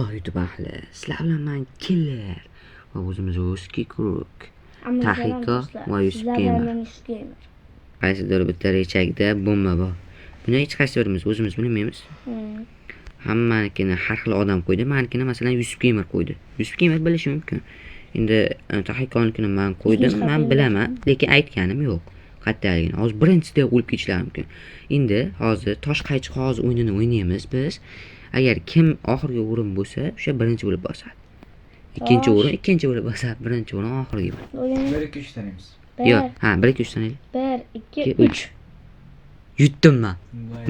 Merhabalar YouTube ahli. Sizlar bilan men Killer va o'zimiz Uski Kruk. Tahiko va Yusuf Gamer. Qaysidir bitta rechakda bomba bor. Buni hech qaysi birimiz o'zimiz bilmaymiz. Hammanikini har xil odam qo'ydi. Menikini masalan Yusuf Gamer qo'ydi. Yusuf Gamer bilishi mumkin. Endi Tahikonikini men qo'ydim. Men bilaman, lekin aytganim yo'q. Qattiqligini. Hozir birinchida o'lib ketishlari mumkin. Endi hozir tosh qaychiq hozir o'yinini o'ynaymiz biz. Agar kim oxirgi o'rin bo'lsa, o'sha birinchi bo'lib bosadi. Ikkinchi o'rin ikkinchi bo'lib bosadi, birinchi o'rin oxirgi bo'ladi. 1 2 3 tanaymiz. Yo'q, ha, 1 2 3 tanaylik. 1 2 3. Yutdim men.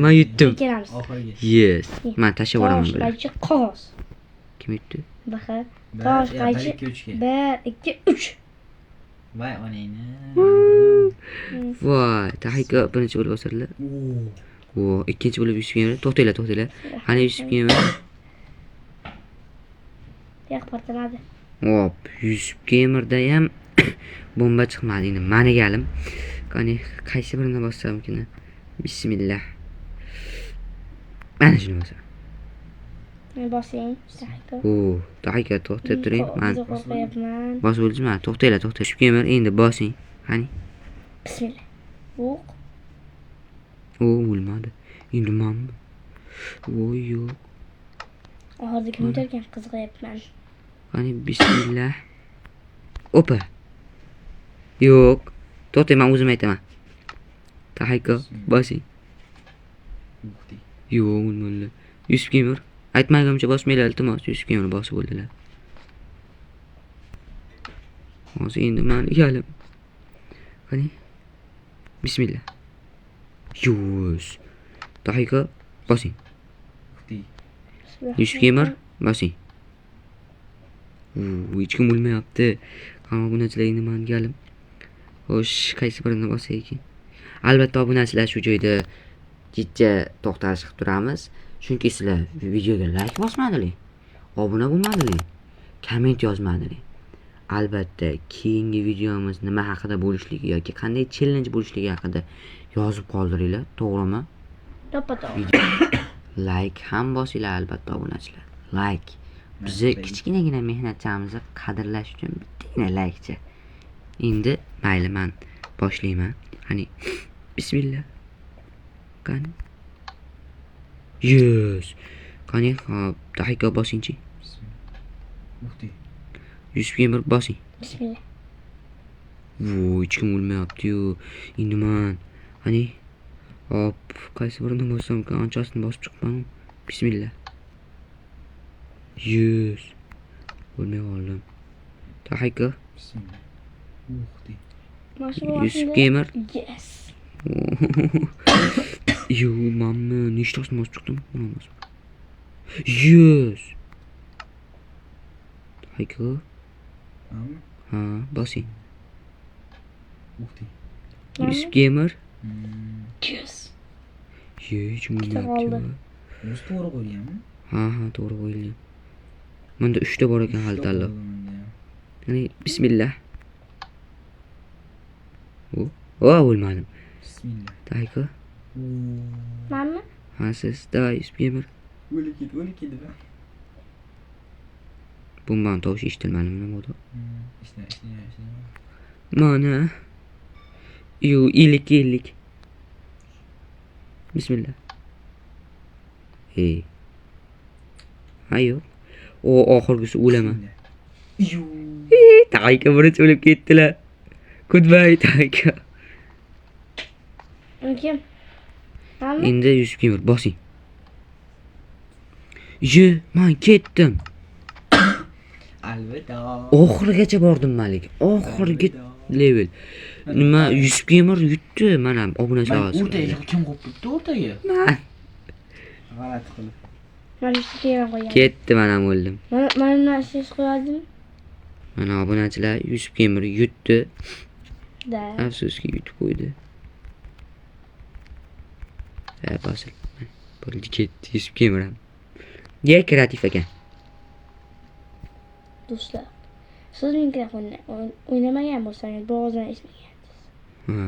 Men yutdim. Oxirgi. Yes. Men tashlab yuboraman bular. Tosh qaychi qog'oz. Kim yutdi? Baxa. Tosh qaychi 1 2 3. Voy onangni. Voy, Tahiko birinchi bo'lib bosadilar. O, ikkinchi bo'lib Yusuf Gamer. To'xtanglar. Qani Yusuf Gamer? Yo'q, portaladi. Hop, Yusuf Gamerda ham bomba chiqmadi. Endi meni galim. Qani qaysi birini bossam ekan? Bismillah. Mana shuni bosam. Bosing, Tahiko. O, Tahiko to'xtab turing. Men qo'yapman. bosib o'ldimmi? To'xtanglar. Yusuf Gamer endi bosing. Qani? Bismillah. O'q. O, o'lmadi. Endi menmi? Voy yo'q. Oxirgi kim o'tarkan qiziqyapman. Qani bismillah. Opa. Yo'q. To'xtang, men o'zim aytaman. Tahiko, bosing. Yo'q, o'lmadi. Yusuf Gamer, aytmagunimcha bosmanglar, iltimos. Yusuf Gamer bosib o'ldilar. Hozir endi men egalim. Qani? Bismillah. Yus. Tahiko, bosing. Yusuf Gamer, bosing. Hech kim o'lmayapti. Qani obunachilar endi men galim. Xo'sh, qaysi birini bosay ekan? Albatta obunachilar shu joyda kecha to'xtalish qilib turamiz. Chunki sizlar videoga like bosmadilar. Obuna bo'lmadilar. Komment yozmadilar. Albatta keyingi videomiz nima haqida bo'lishligi yoki qanday challenge bo'lishligi haqida yozib qoldiringlar, to'g'rimi? To'ppa-to'g'ri. Like ham bosinglar albatta obunachilar. Like bizni kichkinagina mehnatchamizni qadrlash uchun bittagina like-chi. Endi mayli men boshlayman. Qani bismillah. Qani? Yes. Qani, hop, Tahiko bosingchi. Bismillah. Yusuf Gamer bosing. Bismillah. Voy, hech kim o'lmayapti-yu. Endi men qani hop, qaysi birini bossam ekan? Anchasini bosib chiqman. Bismillah. Yes. O'lmay qoldim. Tahiko. Bismillah. Yusuf Gamer. Yes. Yo, mamma, nechtasini bosib chiqdim? Yes. Tahiko. Ha, bosing. Yusuf Gamer. Yes. Hech kim o'lmayapti. O'zi to'g'ri qo'yganmi? Ha, to'g'ri qo'yilgan. Menda 3 ta bor ekan hali tanlab. Qani bismillah. O, o'lmadim. Bismillah. Tahiko. Menmi? Ha, siz davay Yusuf Gamer. O'lib ketdi. Bombani tovushi eshitilmadi nima bo'ldi? Ishla. Mana. Yo, ilik. Bismillah. Ayo. O, oxirgisi o'laman. Tahiko birinchi o'lib ketdilar. Goodbye Tahiko. Kim? Menmi? Endi Yusuf Gamer bosing. Men ketdim. Alvida. Oxirigacha bordim malik. Oxirgi level. Nima Yusuf Gamer yutdi, mana obunachilar orasida. O'rtaga kim qo'yibdi o'rtaga? Men G'alati qilib. Men shu kerak qo'yaman. ketdim, mana o'ldim. Mana siz qo'yadim. Mana obunachilar Yusuf Gamer yutdi. Da. Afsuski yutib qo'ydi. Bosil. Bo'ldi ketdi Yusuf Gamer ham. Nega kreativ ekan? Do'stlar, siz mikrofonni o'ynamagan bo'lsangiz, bo'g'ozdan eshitmagansiz. Ha.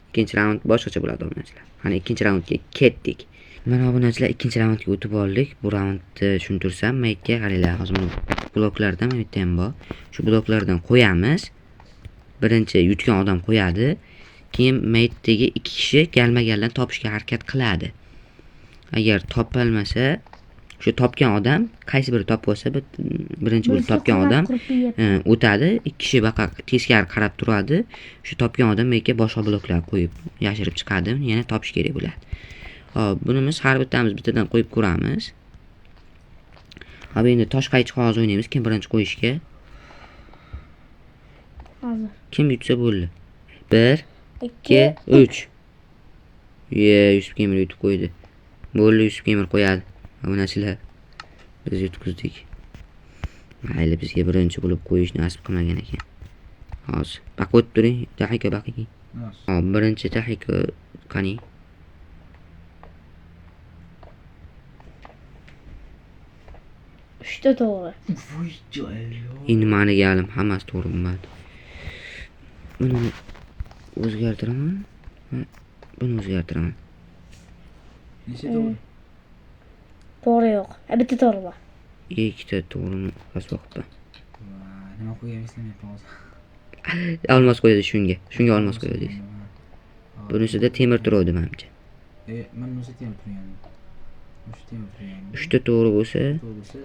Ikkinchi raund boshqacha bo'ladi obunachilar. Qani ikkinchi raundga ketdik. Mana obunachilar ikkinchi raundga o'tib oldik. Bu raundni tushuntirsam, maytga qaranglar. Hozir mana bloklardan bu yerda ham bor. Shu bloklardan qo'yamiz. Birinchi yutgan odam qo'yadi. Keyin maytdagi ikki kishi galma-galdan topishga harakat qiladi. Agar topolmasa, shu topgan odam qaysi biri topib olsa, birinchi bo'lib topgan odam o'tadi. Ikki kishi baqa teskari qarab turadi. Shu topgan odam maytga boshqa bloklar qo'yib yashirib chiqadi. Yana topish kerak bo'ladi. Hop, bunimiz har bittamiz bittadan qo'yib ko'ramiz. Hop, endi tosh qaychi qog'oz o'ynaymiz. Kim birinchi qo'yishga? Hozir. Kim yutsa bo'ldi. 1 2 3. Yusuf Kemir yutib qo'ydi. Bo'ldi, Yusuf Kemir qo'yadi. Obunachilar biz yutqizdik. Mayli, bizga birinchi bo'lib qo'yish nasib qilmagan ekan. Hozir baqib turing, daqiqa baqing. Hop, birinchi daqiqa qani. Uchta to'g'ri. Voy joylo. Endi mani galim hammasi to'g'ri bo'lmadi. Buni o'zgartiraman. Buni o'zgartiraman. Necha to'g'ri? To'g'ri yo'q. Bitta to'g'ri bor. Ikkita to'g'rini qasboqda. Nima qo'yamiz hozir? Olmos qo'yadi shunga. Shunga olmos qo'yadi. Bunisida temir turadi menimcha. Men o'zi temir turgan. O'sha temir turgan. 3 ta to'g'ri bo'lsa,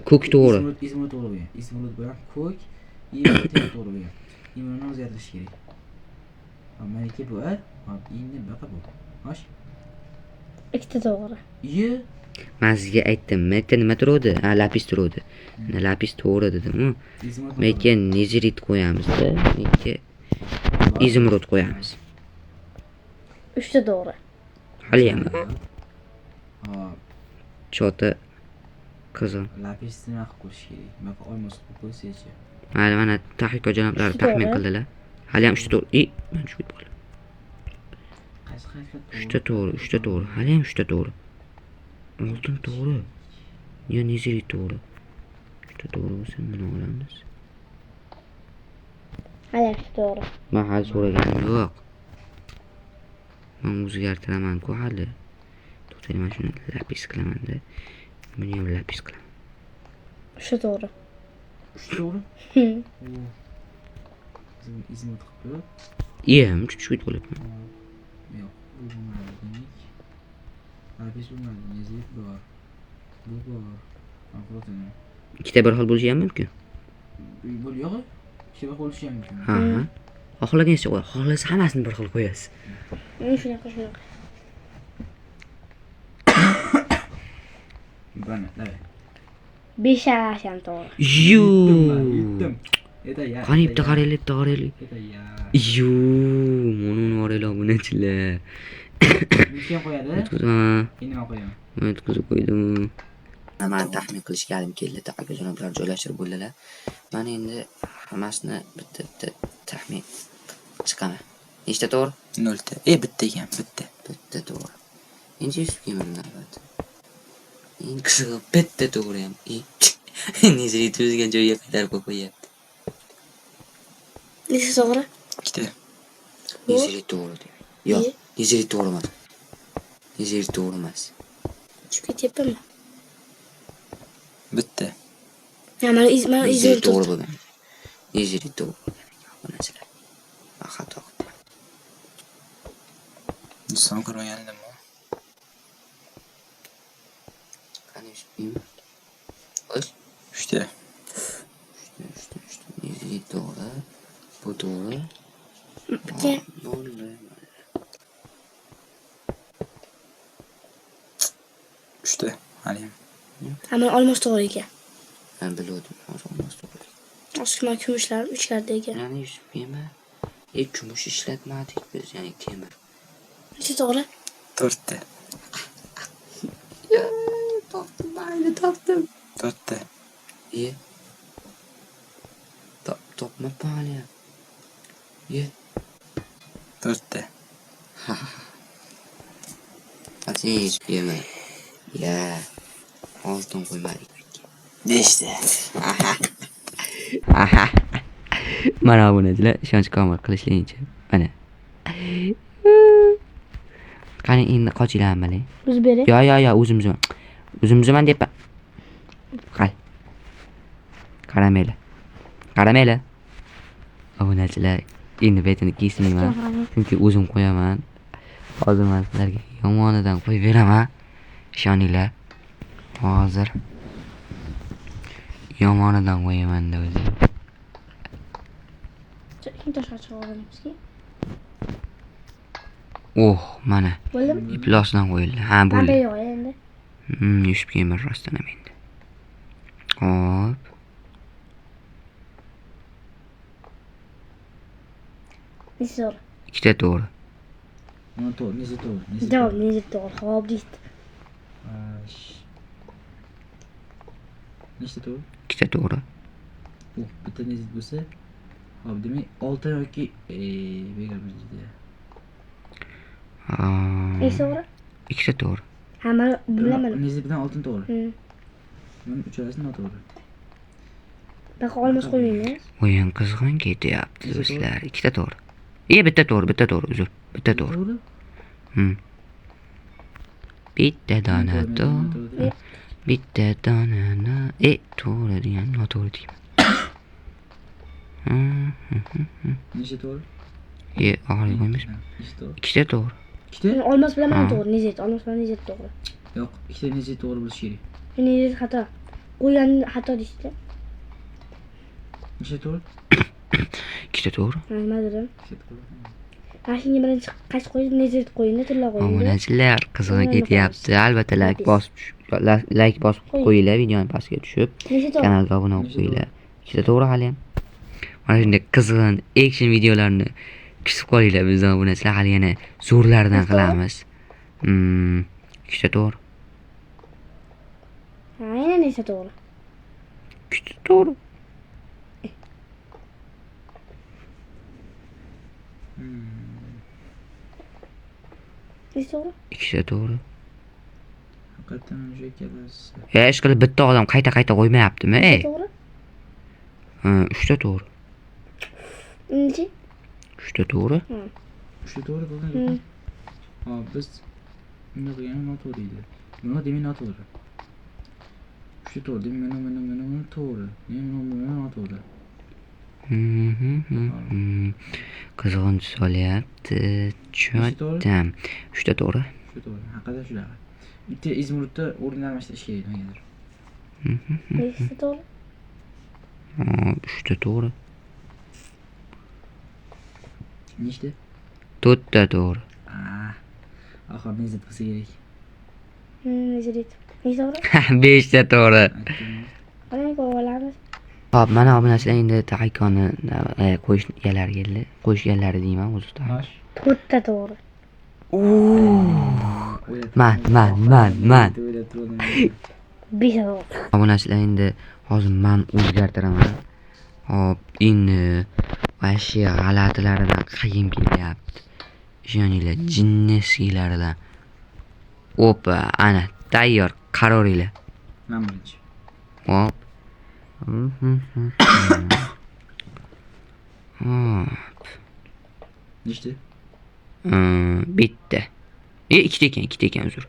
ko'k to'g'ri. Ismi to'g'ri bo'lgan. Ismi bilan ko'k, temir to'g'ri bo'lgan. Imonni o'zgartirish kerak. Meniki bu, hop, endi baqa bu. Xo'sh. Ikkita to'g'ri. Men sizga aytdim, maytda nima turadi? Ha, lapis turadi. Lapis to'g'ri dedim-ku. Maytga nezirit qo'yamiz-da, maytga izumrud qo'yamiz. 3ta to'g'ri. Hali ham Hop, chota qizil. lapisni nima qilib qo'yish kerak? Baqa olmos qilib qo'ysa-chi. Mayli, mana tahqiqot janoblari taxmin qildilar. Hali ham 3 ta to'g'ri. Men tushib qoldim. Qaysi 3 ta to'g'ri, 3 ta to'g'ri. Hali ham 3 ta to'g'ri. Oltin to'g'ri. Yo, nezirit to'g'ri. 3 ta to'g'ri bo'lsa, buni olamiz. Hali to'g'ri. Men hali so'raganim yo'q. Men o'zgartiraman-ku hali. To'xtang, men shuni lapis qilaman-da. Buni ham lapis qilaman. 3ta to'g'ri. 3 to'g'ri? Izmi qilib. Ham tushib qolibman. Yo'q, bu bo'lmadi. Lapis bo'lmadi, nezirit bor. Bu bor. Aqlotini. Ikkita bir xil bo'lishi ham mumkin. Bu yo'q. Ikkita bir bo'lishi ham mumkin. Ha. Xohlagancha qo'y. Xohlasa hammasini bir xil qo'yasiz. Men shunaqa. Bana, davay. 5 ham to'g'ri. Yutdim. Qani bitta qaraylik, bitta qaraylik. Mana oraylar obunachilar. Kim qo'yadi? Ha. Endi nima qo'yaman? Men yutqizib qo'ydim. Men taxmin qilishga halim keldi. Taqaga jonoblar joylashtirib bo'ldilar. Men endi hammasini bitta taxmin chiqaman. Nechta to'g'ri? 0 ta. Bitta ekan, bitta. Bitta to'g'ri. Endi Yusuf Kemirdan albatta. Endi qishiq bitta to'g'ri ham. Nezirit o'zgan joyga qaytarib qo'yapti. Nechta to'g'ri? Ikkita. Nezirit to'g'ri. Yo'q, nezirit to'g'ri emas. Nezirit to'g'ri emas. Tushib ketyapmanmi? Bitta. Mana nezirit to'g'ri bo'lgan. Nezirit to'g'ri bo'lgan ekan obunachilar. Xato qildim. Son ko'rgandim-ku. Qani shuymi? O'z 3 ta. Nezirit to'g'ri. Bu to'g'ri. Bitta. Bo'ldi. 3 ta. Hali. Mana olmos to'g'ri ekan. Men bildim, hozir olmos to'g'ri. Osma kumushlar 3larda ekan. Ya'ni Yusuf Kemir. Kumush ishlatmadik biz, ya'ni temir. Nechta to'g'ri? 4 ta. Ya, topdim, mayli topdim. 4 ta. Topmabman hali ham. 4 ta. Aziz Kemir. Ya, oltin qo'ymadik. 5 ta. Mana obunachilar ishonch komil qilishlaricha. Mana. Qani endi qochinglarmi bale? Biz bering. Yo, o'zimizman. O'zimizman deyapman. Qal. Qaramanglar. Obunachilar, endi betini kiysinman. Chunki o'zim qo'yaman. Hozir men sizlarga yomonidan qo'yib beraman. Ishoninglar. Hozir yomonidan qo'yaman-da o'zi. Kim tashqari chiqib olamizki? Oh, mana. Bo'ldimi? Iplosdan qo'yildi. Ha, bo'ldi. Qanday yo'q endi? Yusuf Gamer rostdan ham endi. Hop. Nisor. Ikkita to'g'ri. Mana to'g'ri, nezi to'g'ri, nezi Davom, to'g'ri. nezi to'g'ri. Xo'p, deydi. Nechta to'g'ri? Ikkita to'g'ri. Bitta nezi bo'lsa, hop demak 6 yoki begarmiz deydi. Nezi to'g'ri? Ikkita to'g'ri. Ha, mana bilaman. Nezi bilan oltin to'g'ri. Mana uchalasi noto'g'ri. Baqa olmos qo'ymaymiz. O'yin qizg'in ketyapti do'stlar. Ikkita to'g'ri. Bitta to'g'ri, uzr. Bitta to'g'ri. Bitta dona to'g'ri. Bitta donani to'g'ri degan noto'g'ri deyman. Nechta to'g'ri? Og'ir qo'ymiz. Nechta to'g'ri? Ikkita to'g'ri. Ikkita? Olmos bilan mana to'g'ri. Nezi, olmos bilan nezi to'g'ri. Yo'q, ikkita nezi to'g'ri bo'lishi kerak. Nezi xato. Qo'ygan xato deydi. Nechta to'g'ri? Ikkita to'g'ri. Nima dedim? Ikkita to'g'ri. Mashinaga birinchi qash qo'yib, nezi qo'yingda, tilla qo'yingda. Obunachilar qizg'in ketyapti. Albatta like bosib qo'yinglar videoni pastga tushib. Nezi to'g'ri. Kanalga obuna bo'lib qo'yinglar. Ikkita to'g'ri hali ham. Mana shunday qizg'in action videolarni kutib qolinglar. Biz obunachilar hali yana zo'rlaridan qilamiz. Ikkita to'g'ri. Aynan nezi to'g'ri. Ikkita to'g'ri. Nezi to'g'ri. Ikkita to'g'ri. Haqiqatan o'sha kelasi. Ish qilib bitta odam qayta qo'ymayaptimi? To'g'ri. Uchta to'g'ri. Nechi? Uchta to'g'ri. Uchta to'g'ri bo'lgan. Hop, biz bunday qilgani noto'g'ri edi. Nima demak noto'g'ri? Uchta to'g'ri, demak mana to'g'ri. Mana noto'g'ri. Qizg'in solyapti. Cho'tam. Uchta to'g'ri. Uchta to'g'ri. Haqiqatan shunaqa. Bitta izmurudda o'rin almashtirish kerak nimagadir. Nezi to'g'ri. Uchta to'g'ri. Nechta? To'rtta to'g'ri. Oxir nezi bo'lsa kerak. Nezi deydi. Nezi to'g'ri. Beshta to'g'ri. Qanday qo'yamiz? Hop, mana obunachilar endi taykonni qo'yishganlari keldi. Qo'yishganlari deyman o'zida. To'rtta to'g'ri. Man. Beshta to'g'ri. Obunachilar endi hozir men o'zgartiraman. Hop, endi vashi g'alatilaridan qayim kelyapti. Ishoninglar, jinnisiylaridan. Opa, ana, tayyor, qaroringlar. Men birinchi. Hop. Nechta? Bitta. Ikkita ekan, uzr.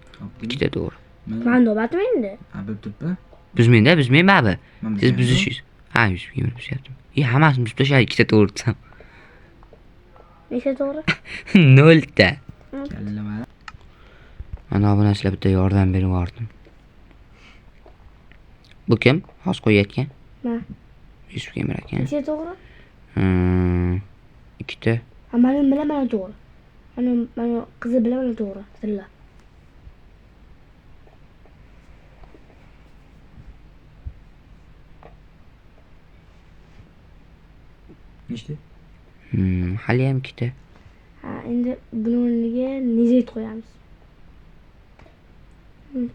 Ikkita to'g'ri. Men navbatmi endi? Bilib turibman. Buzmayman babi. Siz buzishingiz. Ha, Yusuf Gamer buzyapti. Hammasini buzib tashladi, ikkita to'g'ri desam. Nechta to'g'ri? 0 ta. Kallama. Mana obunachilar bitta yordam berib yubordim. Bu kim? Hozir qo'yayotgan? Men. Yusuf Gamer ekan. Nechta to'g'ri? Ikkita. Mana bilan mana to'g'ri. Mana qizi bilan mana to'g'ri. Tilla. Nechta? Hali ham ikkita. Ha, endi buni o'rniga nezet qo'yamiz.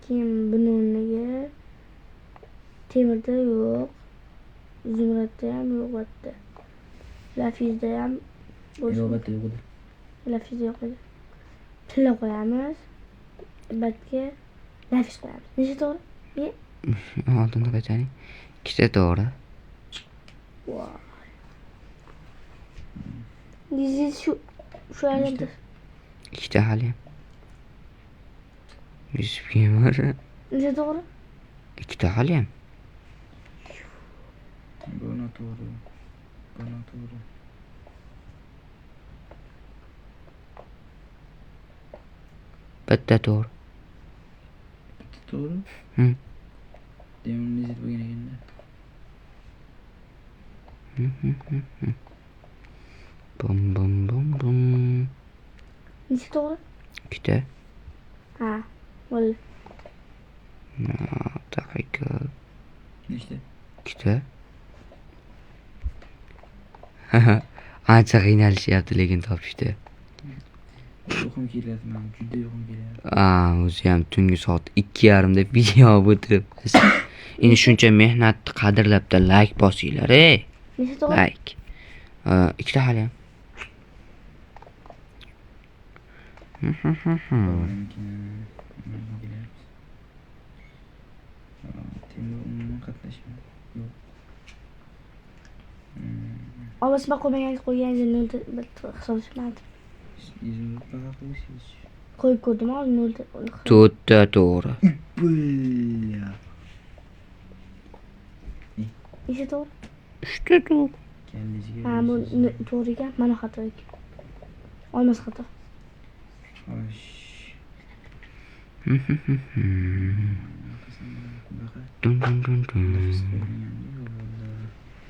Keyin buni o'rniga temirda yo'q. Zumradda ham yo'q bitta. Lafizda ham Yo'q edi. Lafizda yo'q edi. Tilla qo'yamiz. Batga lafiz qo'yamiz. Nechta to'g'ri? Oldinda qaytaring. Ikkita to'g'ri. Voy. Nezet shu aylanti. Ikkita hali ham. Yusuf Gamer. Necha to'g'ri? Ikkita hali ham. Bu noto'g'ri. Bu noto'g'ri. Bitta to'g'ri. To'g'ri. Hı. Demin nezit bo'lgan ekanda. Bum bum bum bum. Necha to'g'ri? Ikkita. Ha, bo'ldi. Daqiqa. Nechta? Ikkita. Ancha qiynalishyapti lekin topishda. Yo'qim keladi, men juda yo'qim keladi. O'zi ham tungi soat 2:30da video olib o'tiribmiz. Endi shuncha mehnatni qadrlabda like bosinglar, ey. Necha to'g'ri? Like. Ikkita hali ham. Temur umuman qatnashmadi. Yo'q. Olmasma qo'yganingiz hisoblashmadi. Izini baqa qo'ysiz. Qo'yib ko'rdim, hozir 0. To'rtta to'g'ri. Billa. Necha to'g'ri? Uchta to'g'ri. Kallijiga. Ha, bu to'g'ri ekan, mana xato ekan. Olmas xato. Xo'sh. Dun dun dun dun.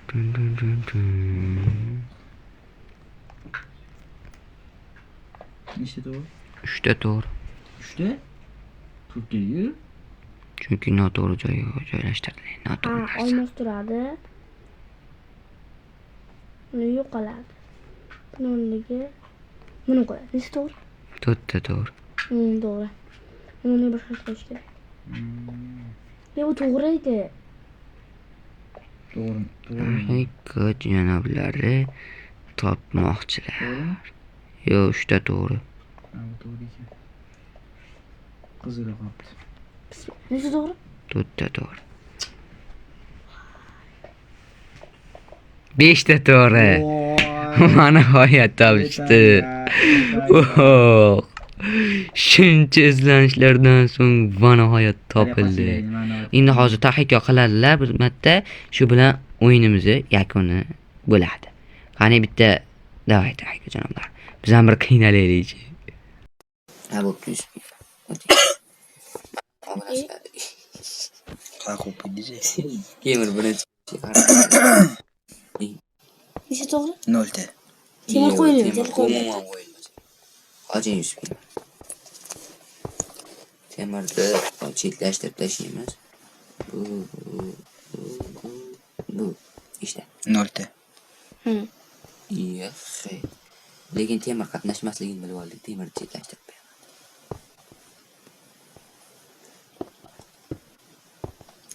Dun dun dun dun. Nechta to'g'ri? Uchta to'g'ri. 3ta? Turkiya. Chunki noto'g'ri joyga joylashtirilgan. Ha, Noto'g'ri narsa. olmas turadi. Buni yo'qoladi. Buni o'rniga buni qo'yadi. Necha to'g'ri? To'rtta to'g'ri. To'g'ri. Buni boshqa qo'yish kerak. Bu to'g'ri edi. To'g'ri. Haqiqat janoblari topmoqchilar. To'g'rimi? Yo'q, uchta to'g'ri. Ha, bu to'g'ri ekan. Qizili qopti. Necha to'g'ri? To'rtta to'g'ri. 5ta to'g'ri. Mana nihoyat topishdi. Oho. Shuncha izlanishlardan so'ng va nihoyat topildi. Endi hozir tahqiqot qiladilar bir marta, shu bilan o'yinimizni yakuni bo'ladi. Qani bitta davay tahqiqot janoblar. Biz ham bir qiynalaylik. Ha, bo'pti. Qaqo'p diysiz. Gamer birinchi. Necha to'g'ri? 0ta. Temir qo'yildi, temir qo'yildi. Umuman qo'yilmadi. Hojin Yusuf. Temirni chetlashtirib tashlaymiz. Bu işte. 0ta. Yaxshi. Lekin temir qatnashmasligini bilib oldik. Temirni chetlashtirib qo'yamiz.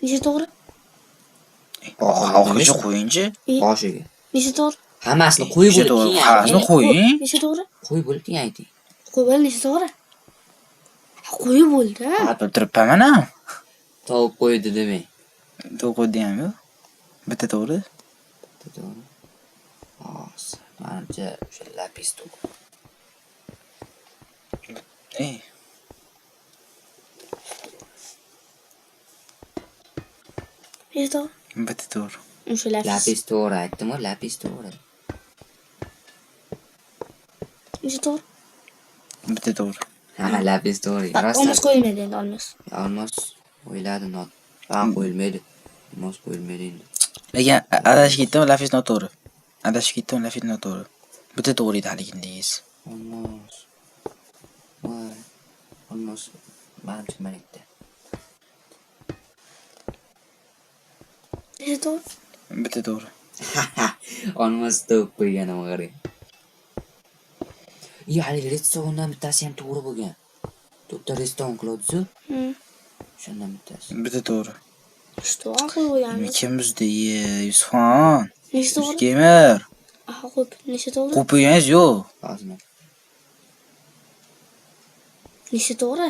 Necha to'g'ri? Oxirgi qo'yinchi. Boshiga. Necha to'g'ri? Hammasini qo'yib bo'lib keyin Hammasini qo'ying. Necha to'g'ri? qo'yib bo'lib keyin ayting. Qo'yib bo'ldi, necha to'g'ri? Qo'yib bo'ldi. Ha, turibman mana. Topib qo'ydi demang. To'g'ri deyapmi? Bitta to'g'ri. To'g'ri. Hozir menimcha o'sha lapis to'g'ri. Ey. Necha to'g'ri? Bitta to'g'ri. O'sha lapis. Lapis to'g'ri aytdim-ku, lapis to'g'ri. Necha to'g'ri? Bitta to'g'ri. Ha, lapis to'g'ri. Olmas qo'yilmaydi endi, olmas. Olmos o'yladi not. Ha, qo'yilmaydi. Olmos qo'yilmaydi endi. Lekin adashib ketdim, lapis noto'g'ri. Adashib ketdim, lapis noto'g'ri. Bitta to'g'ri edi haligingiz. Olmos. Voy. Olmos menimcha mana bitta. Necha to'g'ri? Bitta to'g'ri. Olmos to'p qo'yganim qarang. Hali restorandan bittasi ham to'g'ri bo'lgan. To'rtta restoran qiladi-ku. Shundan bittasi. Bitta to'g'ri. Что, qo'yganmiz? Kim bizda Yusufxon? Necha to'g'ri? Gamer. Aha, qo'yib. Necha to'g'ri? Qo'yganingiz yo'q. Hozir. Necha to'g'ri?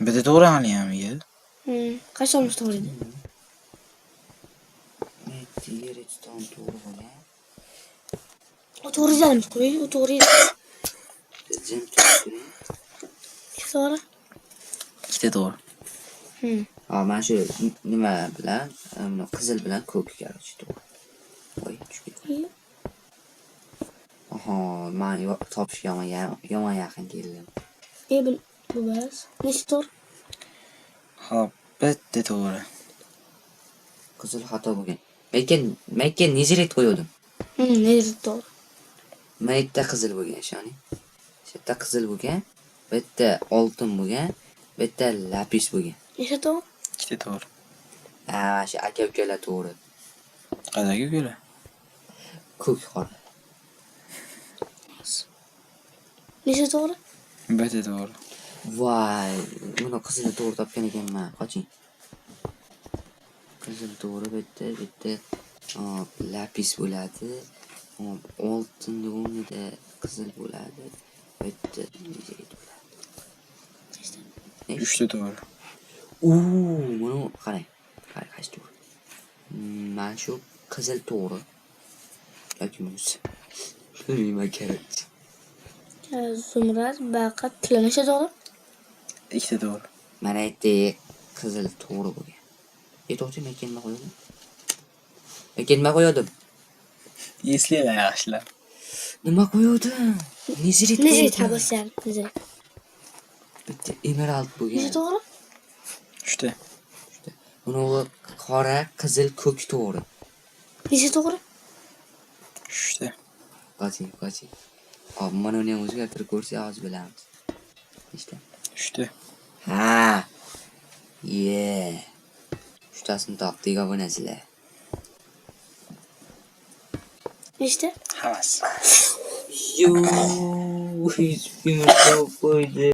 Bitta to'g'ri hali ham ya. Qaysi olmas to'g'ri edi? Restoran to'g'ri bo'lgan. O to'g'ri edi, qo'y, o to'g'ri edi. Jim turing. Necha to'g'ri? ikkita to'g'ri. Hop, mana shu nima bilan, mana qizil bilan ko'k короче, to'g'ri. Voy, tushdi. Aha, men topishga yomon yaqin keldim. Bu bas. Nechta to'g'ri? Hop, bitta to'g'ri. Qizil xato bo'lgan. Men neziret qo'ydim. Nechta to'g'ri? Mayda qizil bo'lgan ishoni. Shu yerda qizil bo'lgan, bitta oltin bo'lgan, bitta lapis bo'lgan. Nechta to'g'ri? Ikkita to'g'ri. Ha, shu aka-ukalar to'g'ri. Qadagi ukalar? Ko'k qora. Nechta to'g'ri? Bitta to'g'ri. Voy, buni qizilni to'g'ri topgan ekanman. Qoching. Qizil to'g'ri bitta lapis bo'ladi. Oltinni o'rnida qizil bo'ladi. Bitta neziret bo'ladi. Uchta to'g'ri. Buni qarang. Qaysi to'g'ri? Mana shu qizil to'g'ri. Yoki bunisi. Nima kerak? Zumrad, baqa, tilla nechta to'g'ri? Ikkita to'g'ri. Mana aytdik, qizil to'g'ri bo'lgan. To'g'ri, men kelma qo'ydim. Eslaylar yaxshilar. Nima qo'ydim? Neziret Habasyan, neziret. Bitta emerald bo'lgan. Nechta to'g'ri? Uchta. Buni qora, qizil, ko'k to'g'ri. Nechta to'g'ri? Uchta. Qoching. Hop, mana uni ham o'zgartirib ko'rsak hozir bilamiz. Nechta? Uchta. Ha. Uchtasini topdik, obunasizlar. Nechta? Havas. Hech kimni qo'ydi.